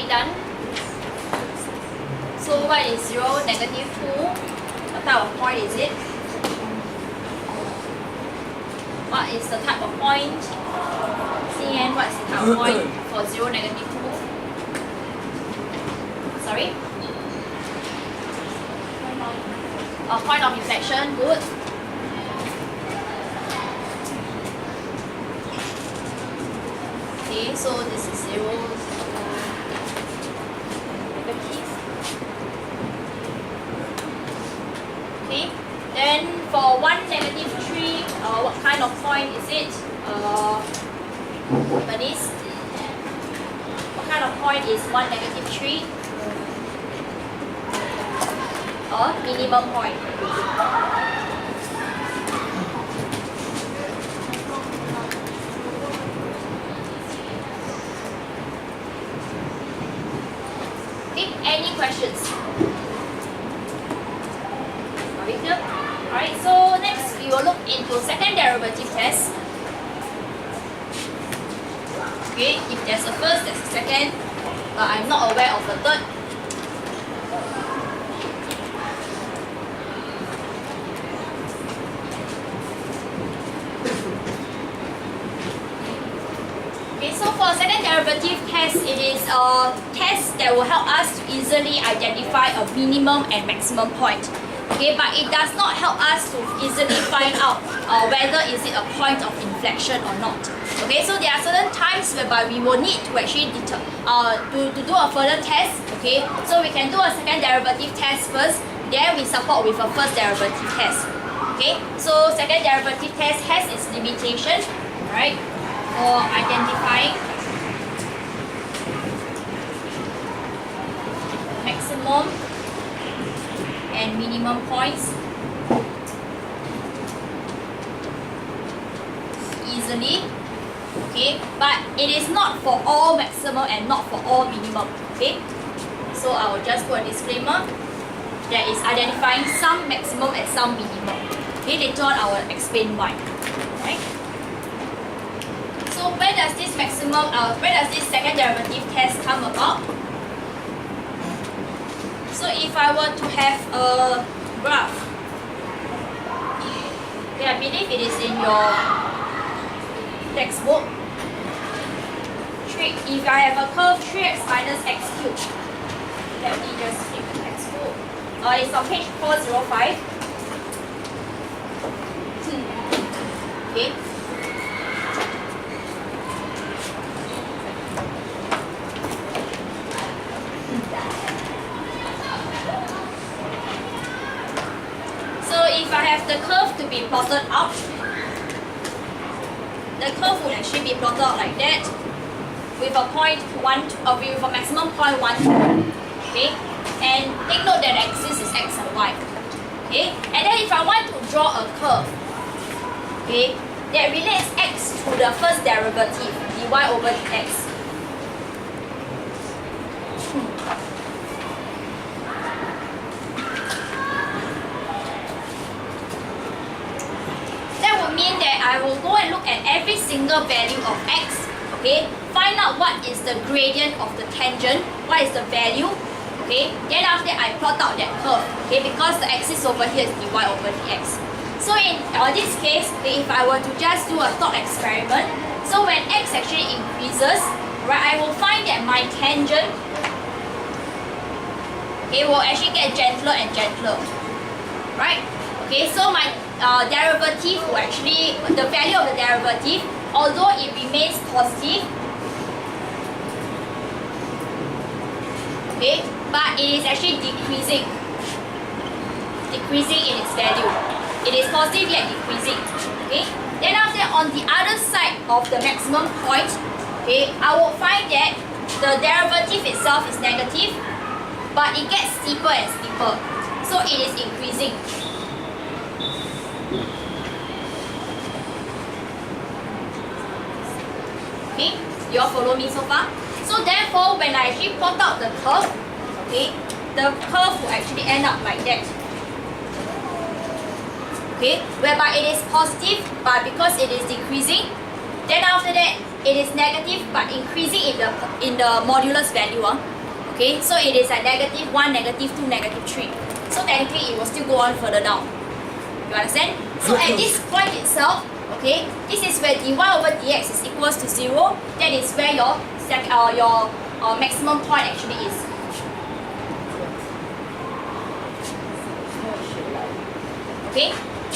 Done. So what is 0, -2? What type of point is it? What is the type of point? CN, what is the type of point for 0, -2? Sorry? A point of inflection, good. Okay, so this is 0. Okay, then for 1, -3, what kind of point is it? Bernice, what kind of point is 1, -3? A minimum point. Okay, any questions? Alright, so next we will look into second derivative test. Okay, if there's a first, there's a second, but I'm not aware of the third. Okay, so for second derivative test, it is a test that will help us to easily identify a minimum and maximum point. Okay, but it does not help us to easily find out whether is it a point of inflection or not. Okay, so there are certain times whereby we will need to actually to do a further test. Okay, so we can do a second derivative test first, then we support with a first derivative test. Okay, so second derivative test has its limitation, right, for identifying maximum and minimum points easily. Okay, but it is not for all maximum and not for all minimum. Okay, so I will just put a disclaimer that is identifying some maximum and some minimum. Okay, later on I will explain why. Right. So where does this second derivative test come about? So if I were to have a graph, okay, I believe it is in your textbook. If I have a curve 3x minus x cubed, let me just take the textbook. It's on page 405. Okay. So if I have the curve to be plotted out, the curve would actually be plotted out like that, with a point 1, with a maximum point 1, 2. Okay, and take note that the axis is x and y. Okay, and then if I want to draw a curve, okay, that relates x to the first derivative, dy over dx. That would mean that I will go and look at every single value of x. Okay, find out what is the gradient of the tangent, what is the value, okay, then after that I plot out that curve, okay, because the axis over here is dy over dx. So in this case, okay, if I were to just do a thought experiment, so when x actually increases, right, I will find that my tangent, okay, will actually get gentler and gentler, right? Okay, so my derivative will actually, the value of the derivative, although it remains positive, okay, but it is actually decreasing in its value. It is positive yet decreasing, okay. Then after that, on the other side of the maximum point, okay, I will find that the derivative itself is negative, but it gets steeper and steeper, so it is increasing. Okay, you all follow me so far? So therefore, when I actually plot out the curve, okay, the curve will actually end up like that. Okay, whereby it is positive, but because it is decreasing, then after that it is negative but increasing in the modulus value. Okay, so it is at -1, -2, -3. So technically it will still go on further down. You understand? So at this point itself, okay, this is where dy over dx is equals to 0. That is where your maximum point actually is. Okay,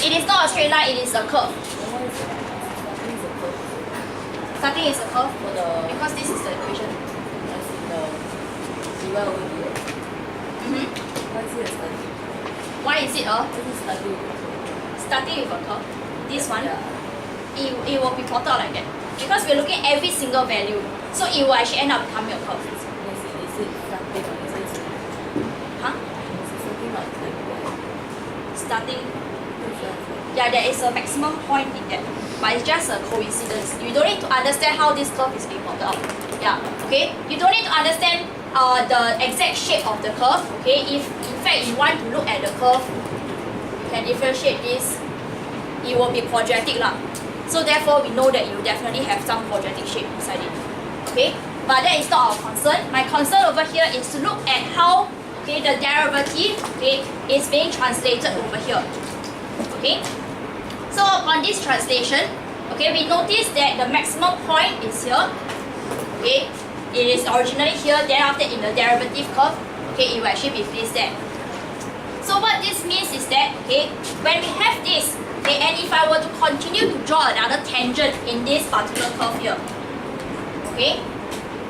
it is not a straight line, it is a curve. Starting is a curve because this is the equation. Why is it starting with a curve? This one, it will be plotted out like that because we're looking at every single value, so it will actually end up becoming a curve. Huh? Starting. Yeah, there is a maximum point in that, but it's just a coincidence. You don't need to understand how this curve is being plotted out. Yeah, okay. You don't need to understand the exact shape of the curve. Okay, if in fact you want to look at the curve, you can differentiate this. It will be quadratic lah. So therefore, we know that you definitely have some quadratic shape inside it. Okay, but that is not our concern. My concern over here is to look at how, okay, the derivative, okay, is being translated over here. Okay, so on this translation, okay, we notice that the maximum point is here. Okay, it is originally here. Then after in the derivative curve, okay, it will actually be placed there. So what this means is that, okay, when we have this, okay, and if I were to continue to draw another tangent in this particular curve here, okay,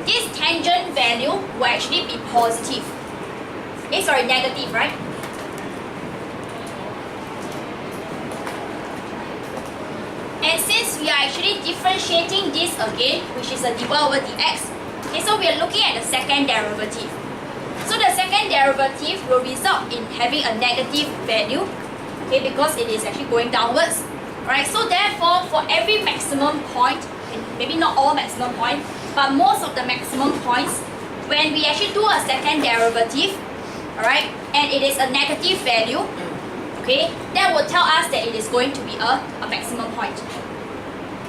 this tangent value will actually be positive. Okay, sorry, negative, right? And since we are actually differentiating this again, which is a dy over dx, okay, so we are looking at the second derivative. So the second derivative will result in having a negative value, okay, because it is actually going downwards, right? So therefore, for every maximum point, maybe not all maximum points, but most of the maximum points, when we actually do a second derivative, alright, and it is a negative value, okay, that will tell us that it is going to be a maximum point.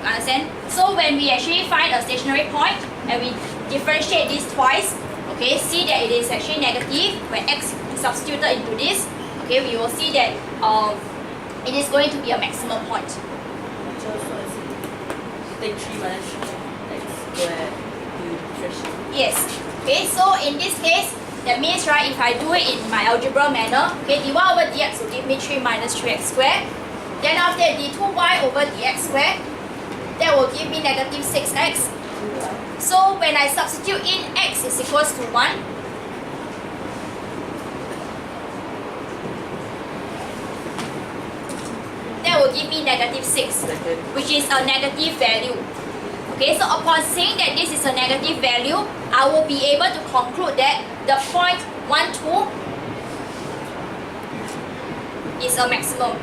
You understand? So when we actually find a stationary point and we differentiate this twice, okay, see that it is actually negative when x is substituted into this, okay, we will see that it is going to be a maximum point. take 3 minus 3x squared expression. Yes. Okay, so in this case, that means, right, if I do it in my algebra manner, okay, dy over dx will give me 3 minus 3x squared. Then after that, d2y over dx squared, that will give me negative 6x. So when I substitute in x is equals to 1, that will give me negative 6, which is a negative value. Okay, so upon saying that this is a negative value, I will be able to conclude that the point 1, 2 is a maximum.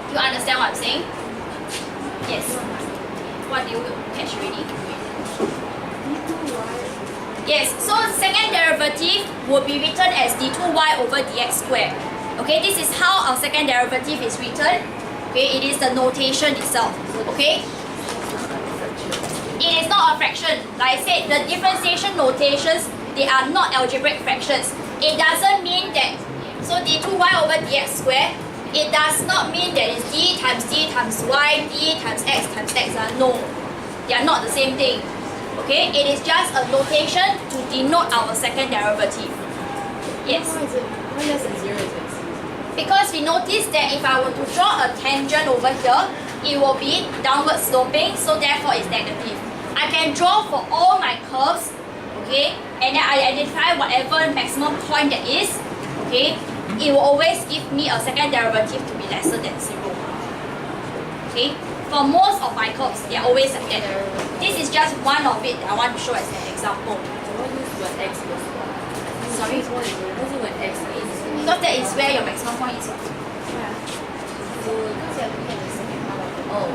You understand what I'm saying? Yes. What do you catch already? Yes, so second derivative will be written as d2y over dx squared. Okay, this is how our second derivative is written. Okay, it is the notation itself. Okay? It is not a fraction. Like I said, the differentiation notations, they are not algebraic fractions. It doesn't mean that, so d2y over dx squared, it does not mean that it's d times y, d times x. No, they are not the same thing. Okay, it is just a notation to denote our second derivative. Yes. Why less than 0 is x? Because we noticed that if I were to draw a tangent over here, it will be downward sloping, so therefore it's negative. I can draw for all my curves, okay, and then I identify whatever maximum point that is, okay, it will always give me a second derivative to be lesser than 0. Okay, for most of my curves, they are always like that. This is just one of it that I want to show as an example. What is when x equals 1? Sorry? What is when x is? Because that is where your maximum point is. So, because you're looking at the second part of it. Oh.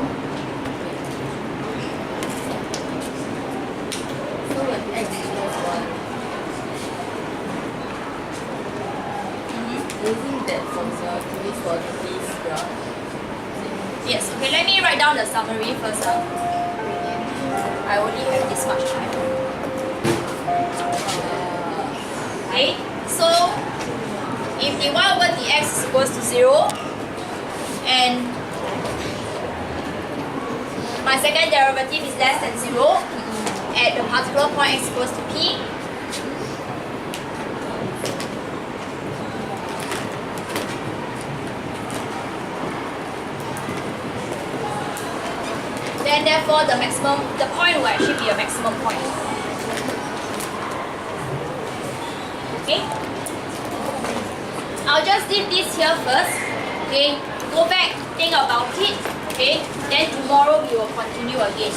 So when x equals 1, using that formula to use for this graph. Yes, okay, let me write down the summary first. I only have this much time. Okay, so if dy over dx is equals to 0 and my second derivative is less than 0 at the particular point x equals to p, then therefore the maximum, the point will actually be a maximum point. Okay? I'll just leave this here first. Okay? Go back, think about it. Okay? Then tomorrow we will continue again.